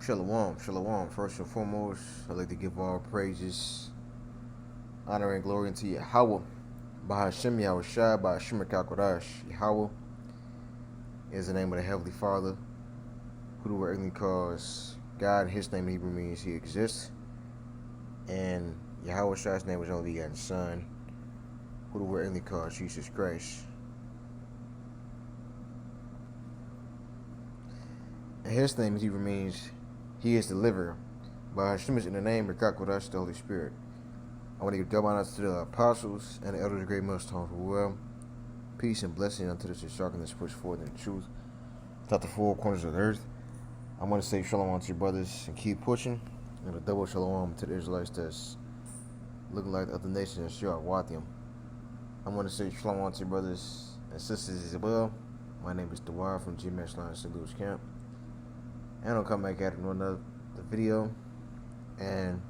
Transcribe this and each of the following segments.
Shalom, shalom. First and foremost, I'd like to give all praises, honor, and glory unto Yahweh. Bahashem Yahweh Shai, Bahashem Kakodash. Yahweh is the name of the Heavenly Father, who the word earthly calls God. His name in Hebrew means He exists. And Yahweh Shai's name is only begotten Son, who the word earthly calls Jesus Christ. And His name in Hebrew means He is deliverer. Bahashem is in the name of Kakodash, the Holy Spirit. I want to give double honor to the apostles and the elders of the great millstone for well. Peace and blessing unto the shark that's pushed forward in the truth throughout the four corners of the earth. I want to say shalom to your brothers and keep pushing. And a double shalom to the Israelites that's looking like the other nations and sure Wathium. I want to say shalom to your brothers and sisters as well. My name is Dewar from GMS Line St. Louis Camp. And I'll come back at another video. And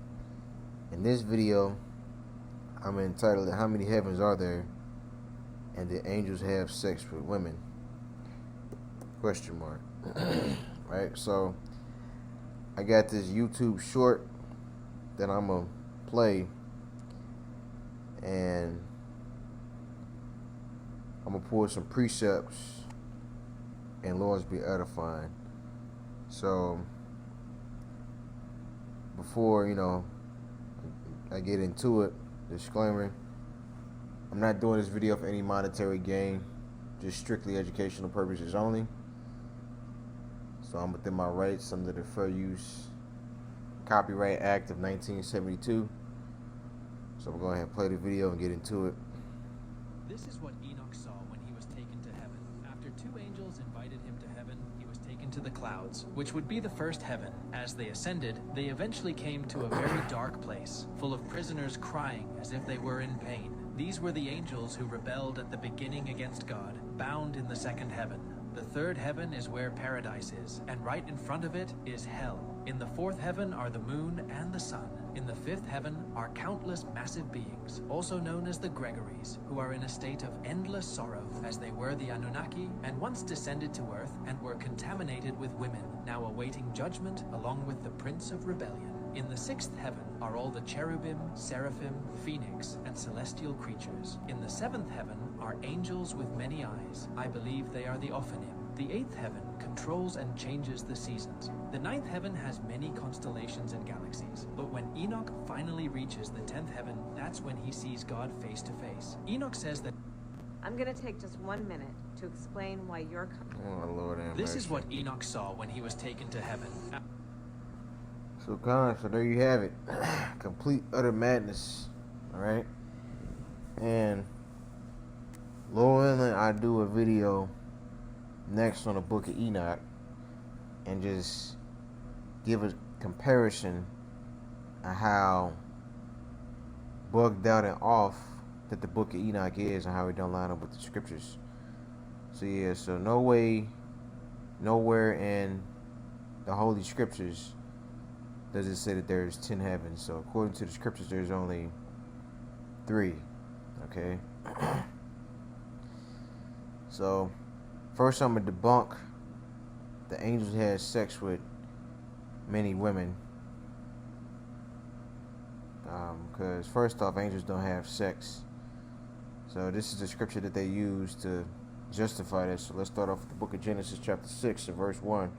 in this video, I'm entitled How Many Heavens Are There? And the Angels Have Sex with Women? Question mark. Right? So I got this YouTube short that I'm gonna play, and I'm gonna pull some precepts and laws be edifying. So before I get into it, disclaimer, I'm not doing this video for any monetary gain, just strictly educational purposes only. So I'm within my rights under the Fair Use Copyright Act of 1972. So we'll go ahead and play the video and get into it. This is what Enoch saw when he was taken to heaven. After two angels invited him to heaven, he was taken to the clouds, which would be the first heaven. As they ascended, they eventually came to a very dark place, full of prisoners crying as if they were in pain. These were the angels who rebelled at the beginning against God, bound in the second heaven. The third heaven is where paradise is, and right in front of it is hell. In the fourth heaven are the moon and the sun. In the fifth heaven are countless massive beings, also known as the Gregories, who are in a state of endless sorrow, as they were the Anunnaki, and once descended to earth and were contaminated with women, now awaiting judgment along with the Prince of Rebellion. In the sixth heaven are all the cherubim, seraphim, phoenix, and celestial creatures. In the seventh heaven are angels with many eyes. I believe they are the Ophanim. The eighth heaven controls and changes the seasons. The ninth heaven has many constellations and galaxies. But when Enoch finally reaches the 10th heaven, that's when he sees God face to face. Enoch says that I'm going to take just 1 minute to explain why you're coming. Oh, Lord have this mercy. is what Enoch saw when he was taken to heaven. So there you have it. Complete utter madness. Alright? And Lord willing, I do a video next on the book of Enoch and just give a comparison of how bugged out and off that the book of Enoch is and how it don't line up with the scriptures. So yeah, so no way, nowhere in the Holy Scriptures does it say that there's 10 heavens. So according to the scriptures, there's only 3. Okay? So first I'm going to debunk the angels had sex with many women. Because first off, angels don't have sex. So this is the scripture that they use to justify this. So let's start off with the book of Genesis chapter 6 and verse 1.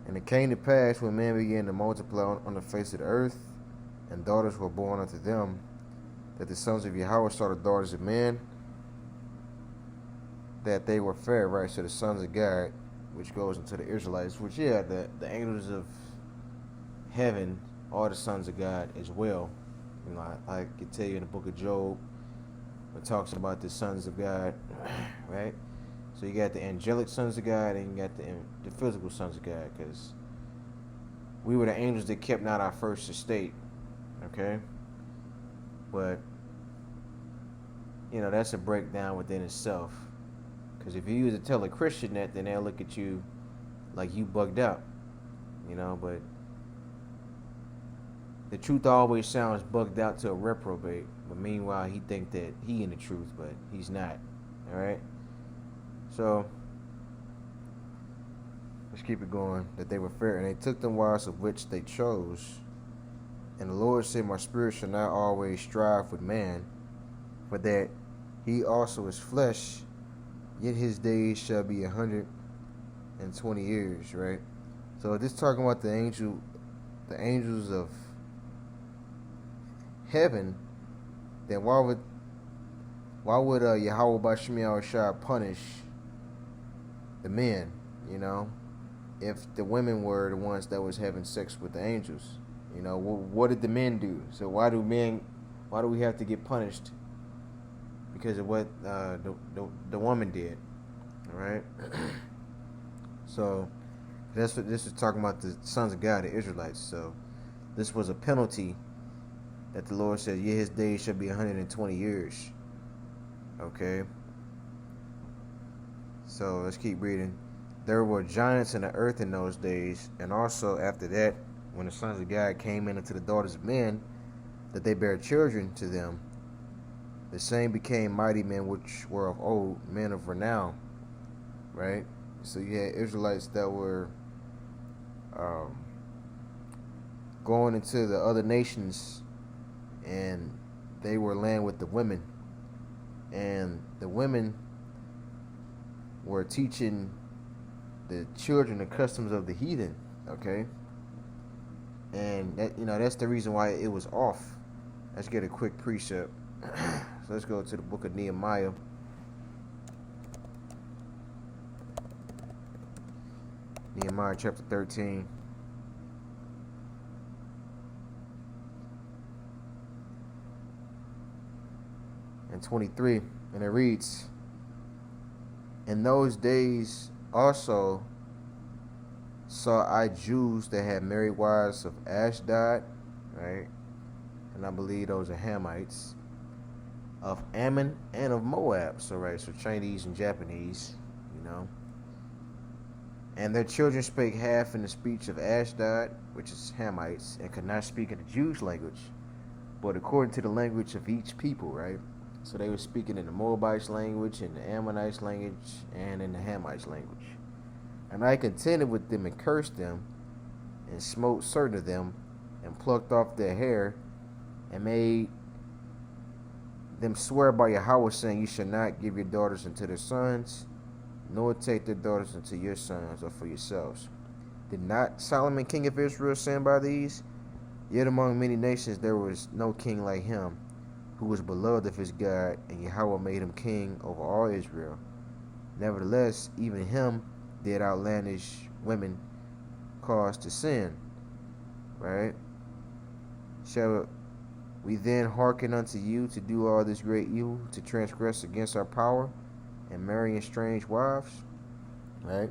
And it came to pass when men began to multiply on the face of the earth, and daughters were born unto them, that the sons of Yahweh saw the daughters of men, that they were fair, right? So the sons of God, which goes into the Israelites, which, yeah, the angels of heaven are the sons of God as well. You know, I can tell you in the book of Job, it talks about the sons of God, right? So you got the angelic sons of God and you got the physical sons of God, because we were the angels that kept not our first estate, okay? But, that's a breakdown within itself. Because if you use to tell a Christian that, then they'll look at you like you bugged out, but the truth always sounds bugged out to a reprobate, but meanwhile he think that he in the truth, but he's not, all right? So let's keep it going. That they were fair, and they took them wives of which they chose. And the Lord said, my spirit shall not always strive with man, for that he also is flesh, yet his days shall be 120 years, right? So this talking about the angels of heaven. Then why would Yahweh Bashmi al-Shah punish the men, if the women were the ones that was having sex with the angels? What did the men do? So why do we have to get punished because of what the woman did? All right. So that's what this is talking about, the sons of God, the Israelites. So this was a penalty that the Lord said, yeah, his days shall be 120 years. Okay. So let's keep reading. There were giants in the earth in those days, and also after that, when the sons of God came in unto the daughters of men, that they bare children to them, the same became mighty men which were of old, men of renown. Right? So you had Israelites that were going into the other nations, and they were laying with the women, and the women were teaching the children the customs of the heathen. Okay. And that's the reason why it was off. Let's get a quick precept. So let's go to the book of Nehemiah. Nehemiah chapter 13. And 23. And it reads, in those days also saw I Jews that had married wives of Ashdod, right? And I believe those are Hamites, of Ammon and of Moab. So Chinese and Japanese, And their children spake half in the speech of Ashdod, which is Hamites, and could not speak in the Jews' language, but according to the language of each people, right? So they were speaking in the Moabites' language, in the Ammonites' language, and in the Hamites' language. And I contended with them and cursed them, and smote certain of them, and plucked off their hair, and made them swear by Yahweh, saying, you shall not give your daughters unto their sons, nor take their daughters unto your sons, or for yourselves. Did not Solomon king of Israel sin by these? Yet among many nations there was no king like him, who was beloved of his God, and Yahweh made him king over all Israel. Nevertheless, even him did outlandish women cause to sin. Right? Shall we then hearken unto you to do all this great evil, to transgress against our power, and marrying strange wives? Right?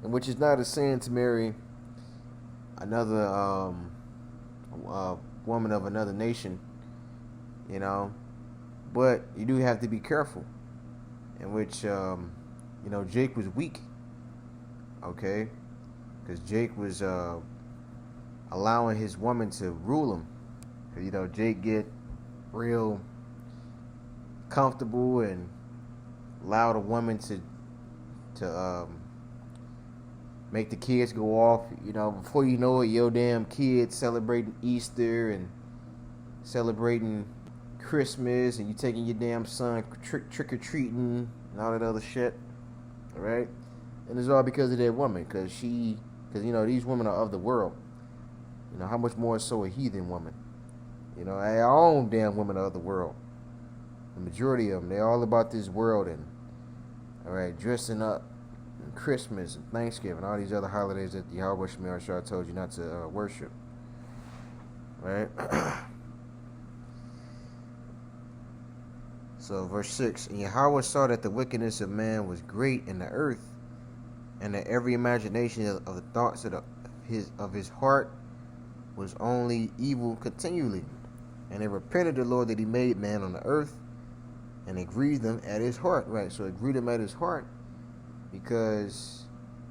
And which is not a sin to marry another woman of another nation, but you do have to be careful. In which Jake was weak, okay, because Jake was allowing his woman to rule him. Jake get real comfortable and allow the woman to make the kids go off. Before you know it, your damn kids celebrating Easter and celebrating Christmas, and you taking your damn son trick or treating and all that other shit. All right, and it's all because of that woman, because these women are of the world. How much more so a heathen woman? Our own damn women are of the world. The majority of them, they're all about this world, and all right, dressing up, and Christmas and Thanksgiving, all these other holidays that Yahweh Shemir Shah told you not to worship. Right. So verse 6, and Yahweh saw that the wickedness of man was great in the earth, and that every imagination of the thoughts of his heart was only evil continually. And it repented the Lord that he made man on the earth, and it grieved him at his heart. Right, so it grieved him at his heart, because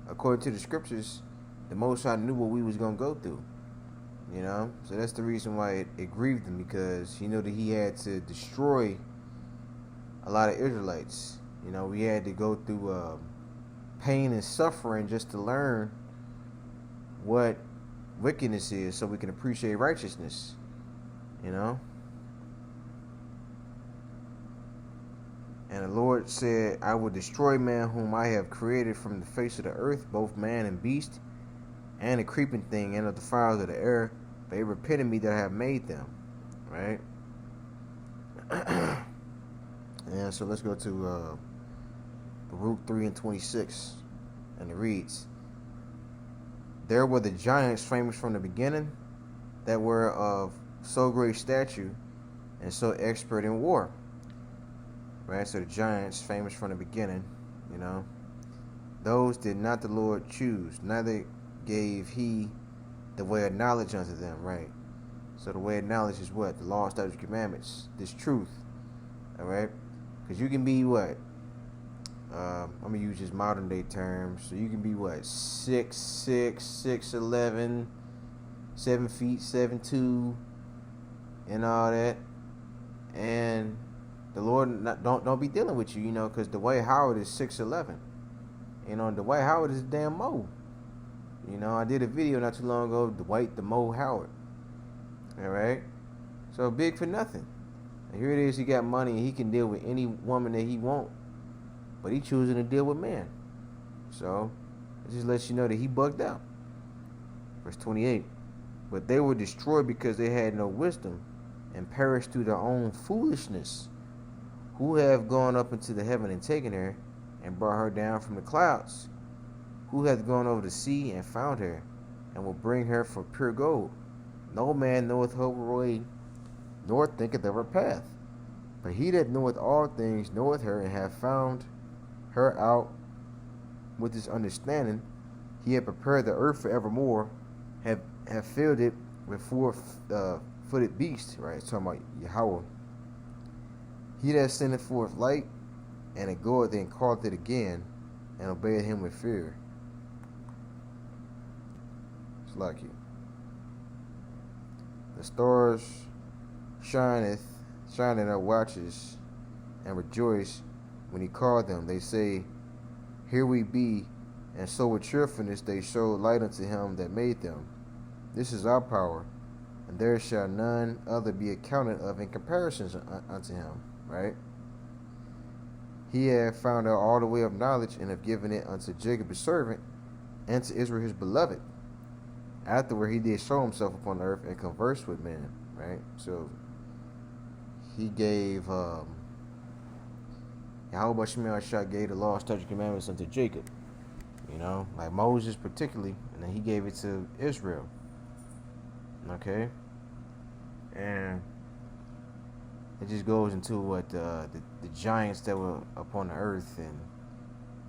according to the scriptures, the Most High knew what we was going to go through. So that's the reason why it grieved him, because he knew that he had to destroy a lot of Israelites. We had to go through pain and suffering just to learn what wickedness is so we can appreciate righteousness, you know? And the Lord said, I will destroy man whom I have created from the face of the earth, both man and beast, and the creeping thing, and of the fowls of the air. They repented me that I have made them. Right? And so let's go to Baruch 3:26. And it reads, there were the giants famous from the beginning, that were of so great stature and so expert in war. Right? So the giants famous from the beginning, you know, those did not the Lord choose, neither gave he the way of knowledge unto them. Right? So the way of knowledge is what? The law, statutes, commandments, this truth. All right? Because you can be what? I'm going to use just modern day terms. So you can be what? 6'6", 6'11", 7 feet, 7'2", and all that. And the Lord don't be dealing with you, you know, because Dwight Howard is 6'11". You know, Dwight Howard is a damn Mo. You know, I did a video not too long ago, Dwight the Mo Howard. All right? So big for nothing. And here it is, he got money and he can deal with any woman that he want. But he choosing to deal with man. So, it just lets you know that he bugged out. Verse 28. But they were destroyed because they had no wisdom, and perished through their own foolishness. Who have gone up into the heaven and taken her, and brought her down from the clouds? Who hath gone over the sea and found her, and will bring her for pure gold? No man knoweth her way, nor thinketh of her path. But he that knoweth all things knoweth her, and hath found her out with his understanding. He had prepared the earth forevermore, have filled it with four-footed beasts. Right, it's talking about Yahweh. He that sendeth forth light, and it goeth and calleth it again, and obeyeth him with fear. It's like you. The stars shine in their watches, and rejoice when he called them. They say, here we be, and so with cheerfulness they show light unto him that made them. This is our power, and there shall none other be accounted of in comparisons unto him. Right? He hath found out all the way of knowledge, and have given it unto Jacob his servant, and to Israel his beloved. Afterward he did show himself upon the earth, and converse with men. Right? So he gave Yahweh Shemel Shah gave the law, statutes, commandments unto Jacob. You know, like Moses particularly, and then he gave it to Israel. Okay? And it just goes into what the giants that were upon the earth, and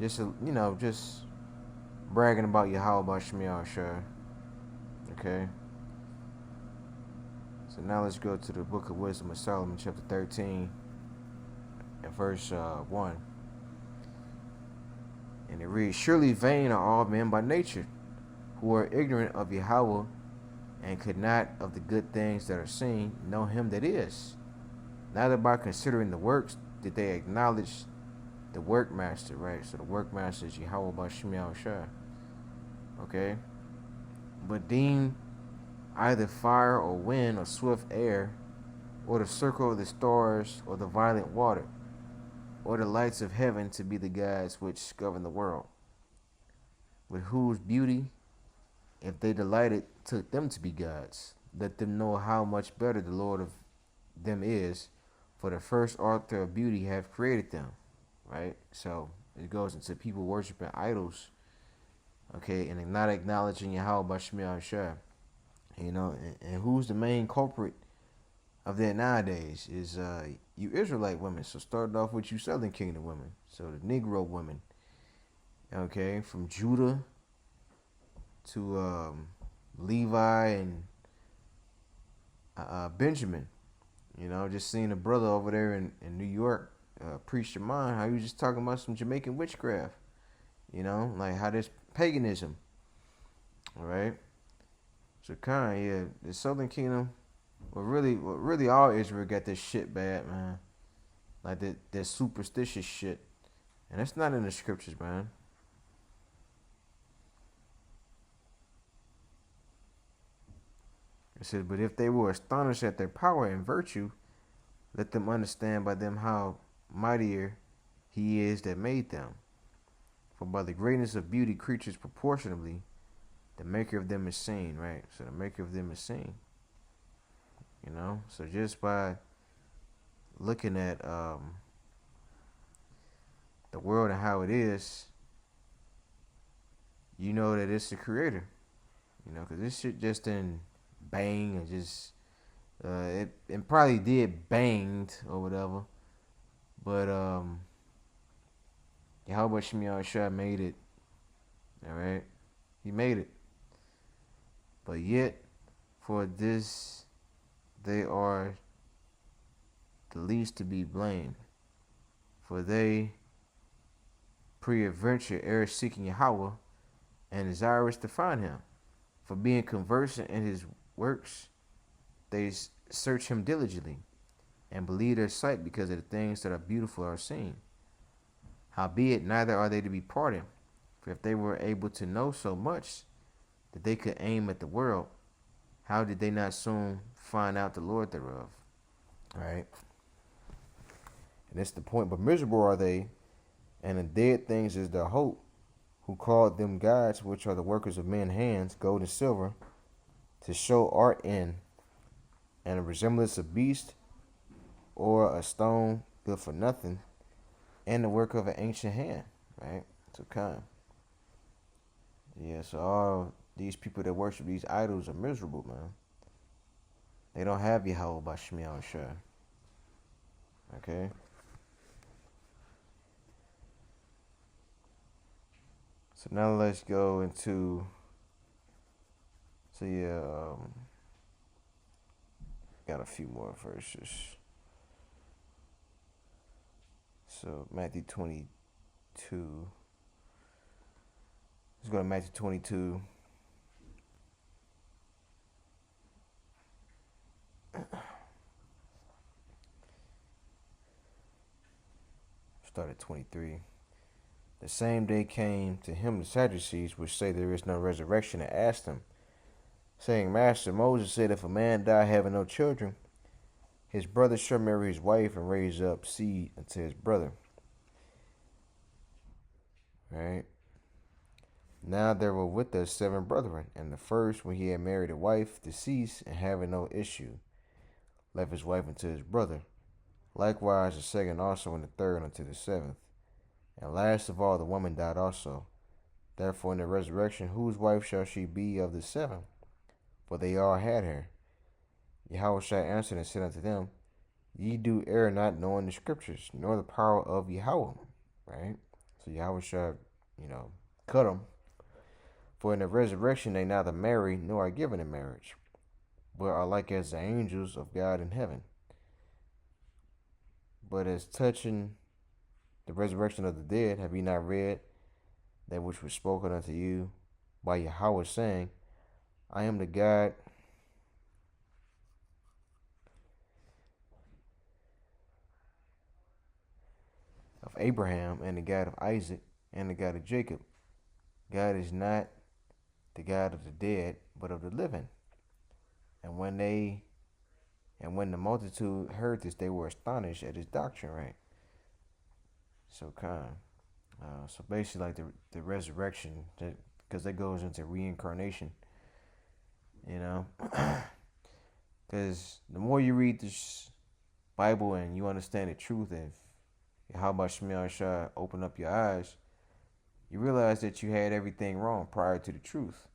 just, you know, just bragging about Yahweh Shemel Shah. Okay? So now let's go to the book of Wisdom of Solomon, chapter 13. And verse 1. And it reads, surely vain are all men by nature, who are ignorant of Yahweh, and could not of the good things that are seen know him that is. Neither by considering the works did they acknowledge the workmaster. Right? So the workmaster is Yahweh by Shemel Shah. Okay? But deem either fire or wind or swift air, or the circle of the stars, or the violent water, or the lights of heaven to be the gods which govern the world, with whose beauty, if they delighted, took them to be gods. Let them know how much better the Lord of them is, for the first author of beauty have created them. Right? So it goes into people worshiping idols, okay, and not acknowledging Yahweh by Shemel Shah. You know, and who's the main culprit of that nowadays is you Israelite women. So started off with you Southern Kingdom women. So the Negro women, okay, from Judah to Levi and Benjamin. You know, just seeing a brother over there in New York preach your mind, how he was just talking about some Jamaican witchcraft. You know, like how there's paganism. All right. So yeah, the Southern Kingdom, really all Israel got this shit bad, man. Like that superstitious shit. And that's not in the scriptures, man. It says, but if they were astonished at their power and virtue, let them understand by them how mightier he is that made them. For by the greatness of beauty creatures proportionably, the maker of them is seen, right? So the maker of them is seen. You know? So just by looking at the world and how it is, you know that it's the creator. You know, because this shit just didn't bang and just it probably did banged or whatever, but Yahweh Shemiah Shah made it. All right, he made it. But yet, for this, they are the least to be blamed. For they pre-adventure err seeking Yahweh and desirous to find him. For being conversant in his works, they search him diligently, and believe their sight because of the things that are beautiful are seen. Howbeit, neither are they to be pardoned, for if they were able to know so much that they could aim at the world, how did they not soon find out the Lord thereof? All right. And that's the point. But miserable are they, and the dead things is their hope, who called them gods, which are the workers of men's hands, gold and silver, to show art in, and a resemblance of beast, or a stone good for nothing, and the work of an ancient hand, right? So kind. Yeah, so all these people that worship these idols are miserable, man. They don't have Yahweh by Shemiah Shah. Okay? So now let's go into, so yeah, got a few more verses. So Matthew 22. Let's go to Matthew 22. Start at 23. The same day came to him the Sadducees, which say there is no resurrection, and asked him, saying, Master, Moses said, if a man die having no children, his brother shall marry his wife and raise up seed unto his brother. Right? Now there were with us 7 brethren, and the first, when he had married a wife, deceased, and having no issue, left his wife unto his brother. Likewise the second also, and the third unto the 7th. And last of all, the woman died also. Therefore in the resurrection, whose wife shall she be of the 7? For they all had her. Yahweh answered and said unto them, Ye do err, not knowing the scriptures, nor the power of Yahweh. Right? So Yahweh cut them. For in the resurrection they neither marry nor are given in marriage, but are like as the angels of God in heaven. But as touching the resurrection of the dead, have ye not read that which was spoken unto you by Yahweh, saying, I am the God of Abraham, and the God of Isaac, and the God of Jacob. God is not the God of the dead, but of the living. And when the multitude heard this, they were astonished at his doctrine, right? So so basically, like the resurrection, because that goes into reincarnation, you know. Because the more you read this Bible and you understand the truth, and how about Shemiah Shah open up your eyes, you realize that you had everything wrong prior to the truth.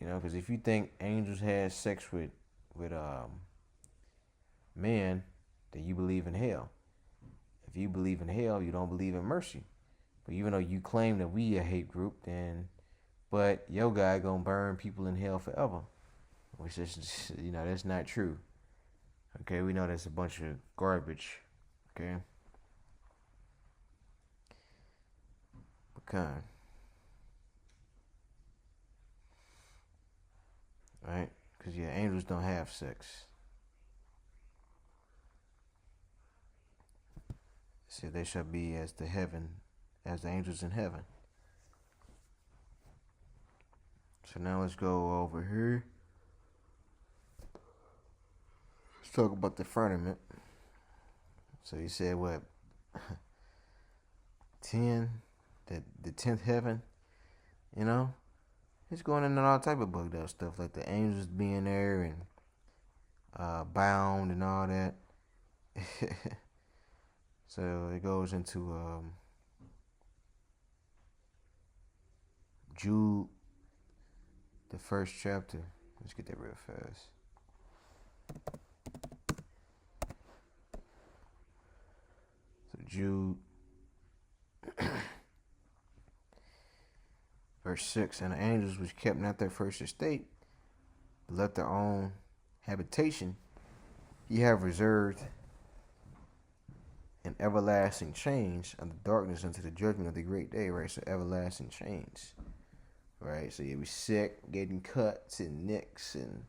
You know, because if you think angels had sex with men, then you believe in hell. If you believe in hell, you don't believe in mercy. But even though you claim that we a hate group, but your guy gonna burn people in hell forever, which is, that's not true. Okay, we know that's a bunch of garbage. Okay. Kind. Right? Because angels don't have sex. So they shall be as the angels in heaven. So now let's go over here. talk about the firmament. So he said what? 10, the 10th heaven, you know? He's going into all type of bugged out stuff, like the angels being there and bound and all that. So it goes into Jude, the first chapter. Let's get that real fast. So Jude, verse 6, and the angels which kept not their first estate, but left their own habitation, ye have reserved in everlasting chains under darkness unto the judgment of the great day, right? So everlasting chains, right? So you be sick, getting cuts and nicks and,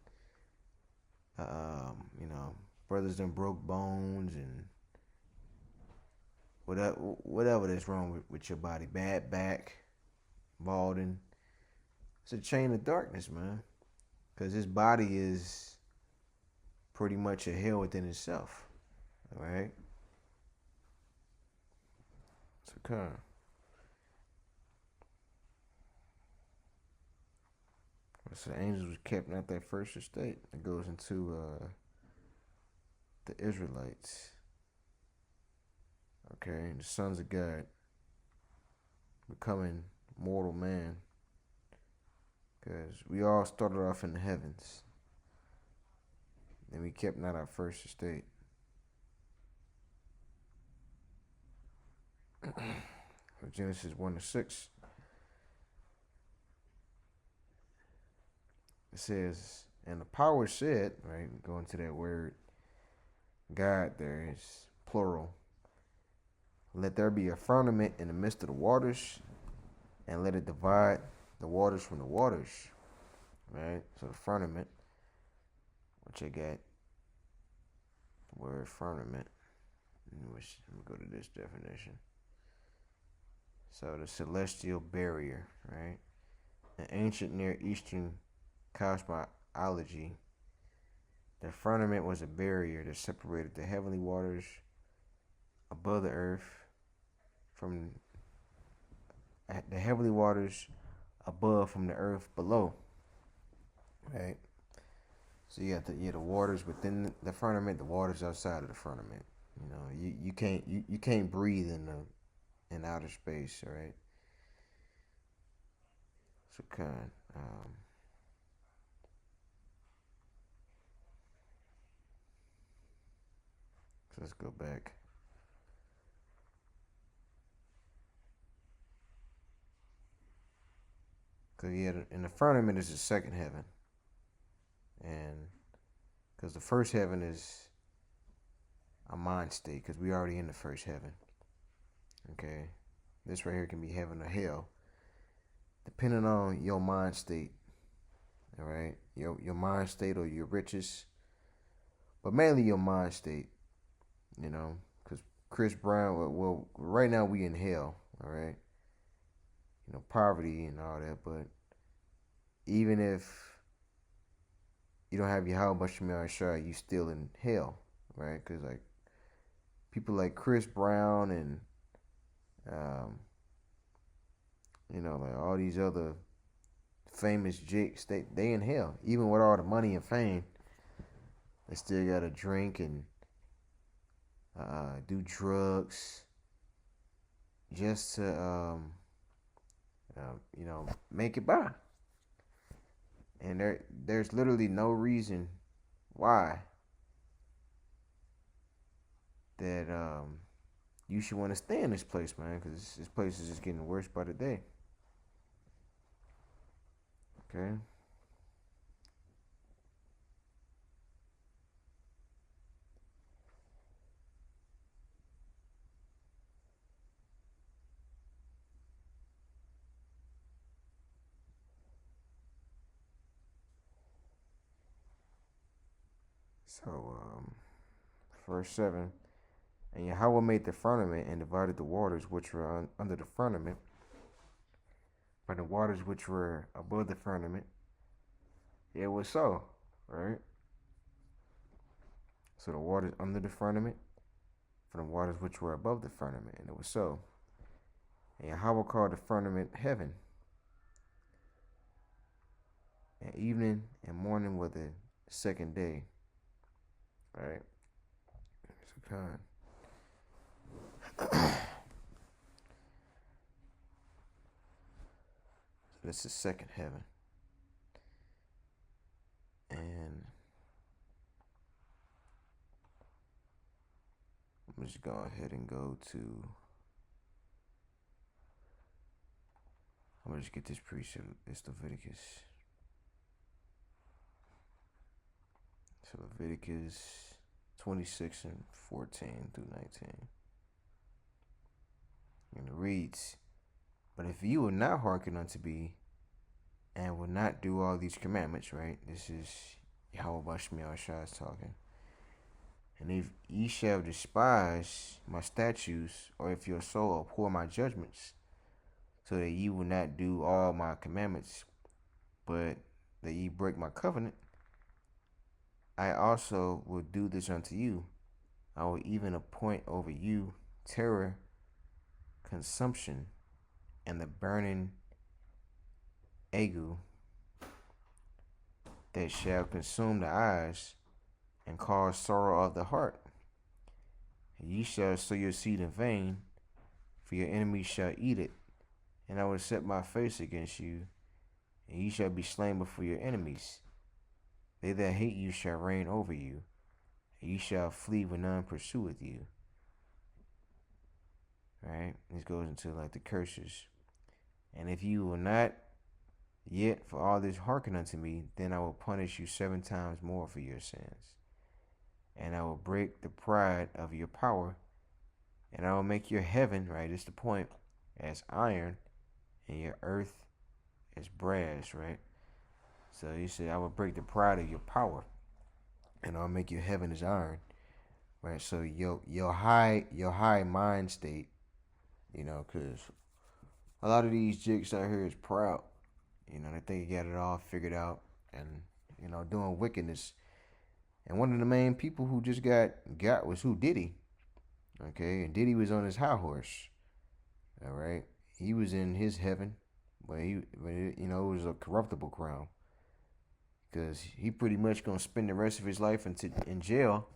brothers done broke bones and whatever that's wrong with your body, bad back, balding. It's a chain of darkness, man, because his body is pretty much a hell within itself, all right? So kind of. So the angels was kept not their first estate. It goes into the Israelites. Okay, the sons of God becoming mortal man. Because we all started off in the heavens. And we kept not our first estate. Genesis 1-6. It says, and the power said, right, going to that word, God there is plural. Let there be a firmament in the midst of the waters, and let it divide the waters from the waters. Right? So the firmament, which I got the word firmament, which let me go to this definition. So the celestial barrier, right? In ancient Near Eastern cosmology, the firmament was a barrier that separated the heavenly waters above the earth from the heavenly waters above from the earth below. Right? So you got the waters within the firmament, the waters outside of the firmament. You know, you can't breathe in outer space, all right? So so let's go back. Because in the firmament is the second heaven. And because the first heaven is a mind state, because we already in the first heaven. Okay? This right here can be heaven or hell, depending on your mind state. All right? Your mind state or your riches. But mainly your mind state. You know? Because Chris Brown, well, right now we in hell. All right? You know, poverty and all that, but even if you don't have your how much Shah, you still in hell, right? Because like people like Chris Brown and like all these other famous jakes, they in hell. Even with all the money and fame, they still gotta drink and do drugs just to make it by. And there's literally no reason why that you should want to stay in this place, man, because this place is just getting worse by the day. Okay. So, verse 7, and Yahweh made the firmament and divided the waters which were under the firmament from the waters which were above the firmament. It was so, right? So the waters under the firmament from the waters which were above the firmament. And it was so. And Yahweh called the firmament heaven. And evening and morning were the second day. All right. So kind. So this is second heaven. And I'm just go ahead and go to. I'm gonna just get this precept. It's Leviticus. So Leviticus 26 and 14 through 19. And it reads, "But if you will not hearken unto me, and will not do all these commandments," right? This is Yahweh Bashmiel Shah's talking. "And if ye shall despise my statutes, or if your soul abhor my judgments, so that ye will not do all my commandments, but that ye break my covenant, I also will do this unto you. I will even appoint over you terror, consumption, and the burning ague that shall consume the eyes and cause sorrow of the heart. And ye shall sow your seed in vain, for your enemies shall eat it. And I will set my face against you, and ye shall be slain before your enemies. They that hate you shall reign over you, and ye shall flee when none pursueth you." Right? This goes into like the curses. "And if you will not yet for all this hearken unto me, then I will punish you 7 times more for your sins. And I will break the pride of your power, and I will make your heaven," right? This is the point, "as iron, and your earth as brass," right? So he said, "I will break the pride of your power, and I'll make your heaven as iron," right? So your high mind state, because a lot of these jigs out here is proud. They think you got it all figured out, and doing wickedness. And one of the main people who just got was who? Diddy. Okay, and Diddy was on his high horse. All right, he was in his heaven, but it was a corruptible crown, because he pretty much gonna spend the rest of his life in jail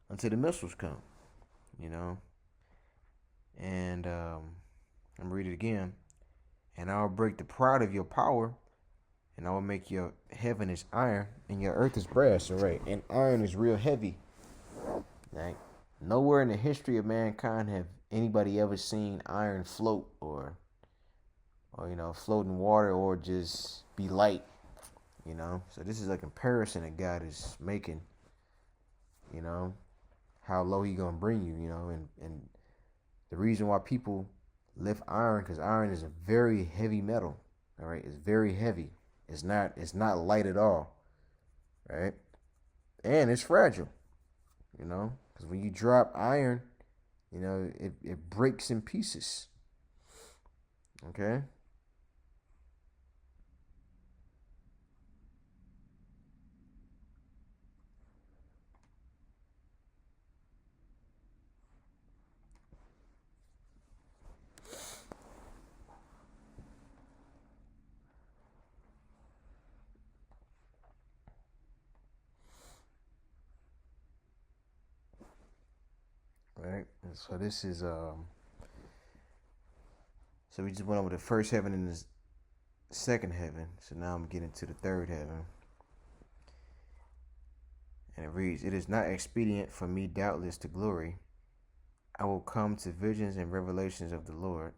until the missiles come. And I'm gonna read it again. "And I will break the pride of your power, and I will make your heaven as iron, and your earth as brass." All right, and iron is real heavy. Right? Nowhere in the history of mankind have anybody ever seen iron float, or float in water, or just be light. So this is a comparison that God is making. How low He gonna bring you. And the reason why people lift iron, because iron is a very heavy metal. All right, it's very heavy. It's not light at all. Right, and it's fragile. Because when you drop iron, it breaks in pieces. Okay. Right. And so this is So we just went over the first heaven and the second heaven. So now I'm getting to the third heaven. And it reads, "It is not expedient for me doubtless to glory. I will come to visions and revelations of the Lord.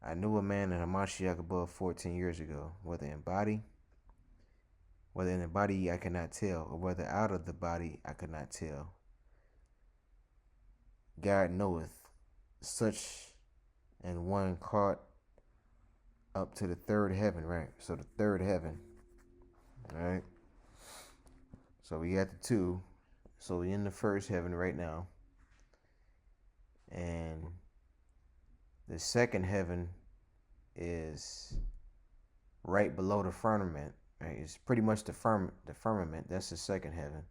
I knew a man in Hamashiach above 14 years ago, whether in the body I cannot tell, or whether out of the body I could not tell. God knoweth, such and one caught up to the third heaven," right? So the third heaven, right? So we got the 2. So we in the first heaven right now. And the second heaven is right below the firmament, right? It's pretty much the firmament. That's the second heaven.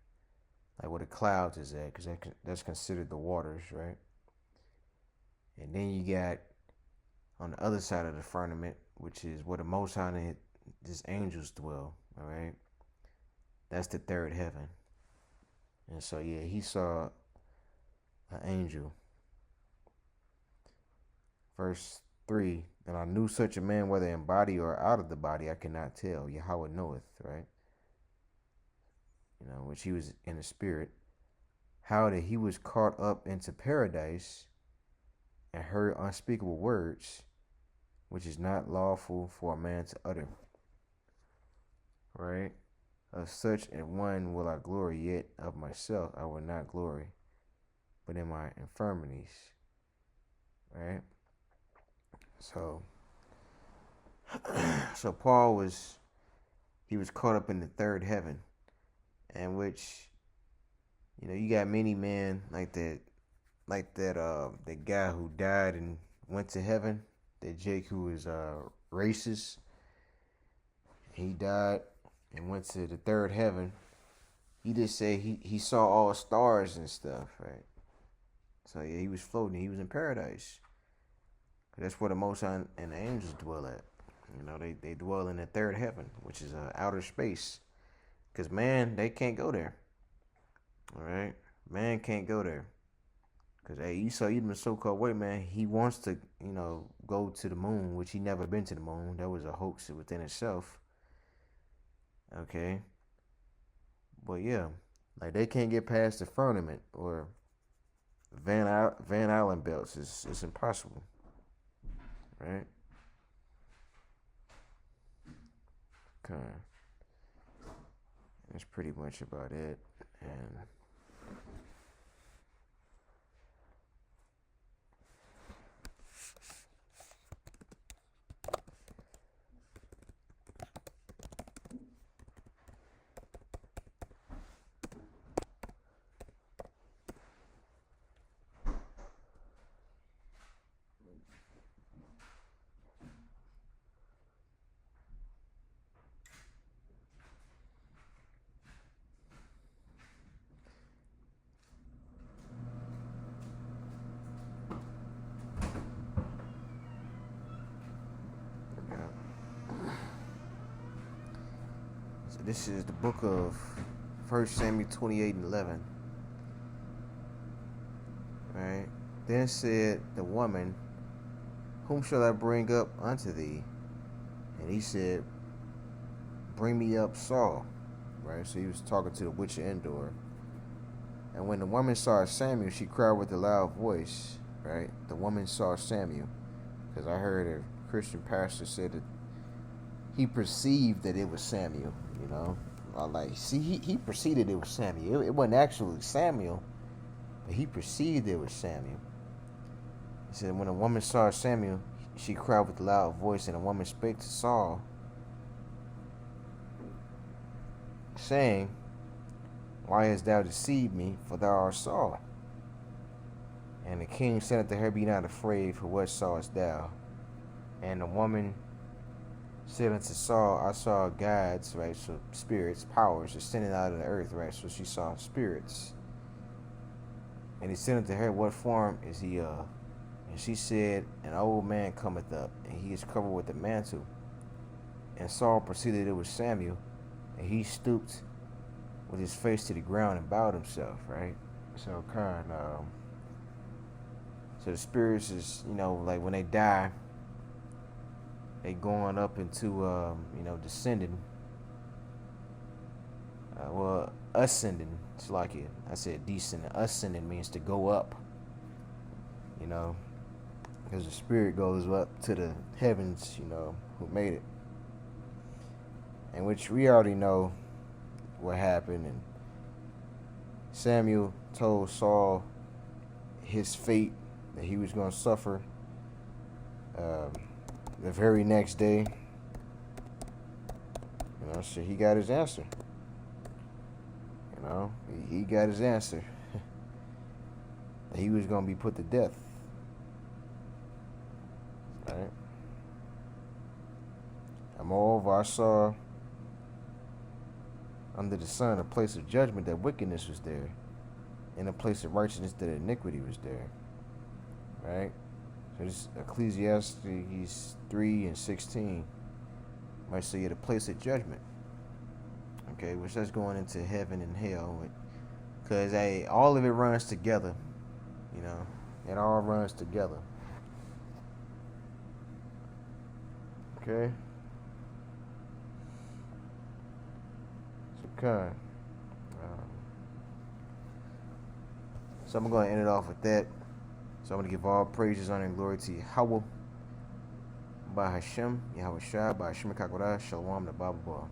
like where the clouds is at, because that's considered the waters, right? And then you got on the other side of the firmament, which is where the Most High and his angels dwell. All right, that's the third heaven. And so yeah, he saw an angel. Verse 3, and I knew such a man, whether in body or out of the body, I cannot tell. Yahweh knoweth, right? Which he was in the spirit. How that he was caught up into paradise and heard unspeakable words, which is not lawful for a man to utter. Right? Of such and one will I glory, yet of myself I will not glory, but in my infirmities. Right? So Paul was caught up in the third heaven, in which, you got many men like that guy who died and went to heaven, that Jake who was racist. He died and went to the third heaven. He just said he saw all stars and stuff, right? So yeah, he was floating. He was in paradise. That's where the Most High and the angels dwell at. They dwell in the third heaven, which is outer space. Because man, they can't go there. All right? Man can't go there. Because Esau, even the so-called white man, he wants to, go to the moon, which he never been to the moon. That was a hoax within itself. Okay? But yeah, like they can't get past the firmament or Van Allen belts. It's impossible. Right? Okay. That's pretty much about it. And this is the book of 1 Samuel 28:11. Right? Then said the woman, whom shall I bring up unto thee? And he said, bring me up Saul. Right? So he was talking to the witch of Endor. And when the woman saw Samuel, she cried with a loud voice. Right? The woman saw Samuel. Because I heard a Christian pastor said that he perceived that it was Samuel, he perceived it was Samuel. It wasn't actually Samuel, but he perceived it was Samuel. He said, when a woman saw Samuel, she cried with a loud voice, and a woman spake to Saul, saying, why hast thou deceived me, for thou art Saul? And the king said unto her, be not afraid, for what sawest thou? And the woman said unto Saul, I saw gods, right? So spirits, powers, ascending out of the earth, right? So she saw spirits. And he said unto her, what form is he of? And she said, an old man cometh up, and he is covered with a mantle. And Saul perceived that it was Samuel, and he stooped with his face to the ground and bowed himself, right? So so the spirits is, like when they die, they going up into, descending. Ascending. It's like it. I said descending. Ascending means to go up. Because the spirit goes up to the heavens, who made it. And which we already know what happened. And Samuel told Saul his fate, that he was going to suffer. The very next day, so he got his answer. He got his answer. He was going to be put to death. Right? And moreover, I saw under the sun, a place of judgment that wickedness was there, and a place of righteousness that iniquity was there. Right? So this Ecclesiastes 3:16 might say the place of judgment. Okay, which that's going into heaven and hell, because all of it runs together. You know, it all runs together. Okay. So so I'm going to end it off with that. So I'm going to give all praises, honor, and glory to Yahweh, by Hashem, Yahweh Shai, by Hashem Kakwara, Shalom, the Bible Bar.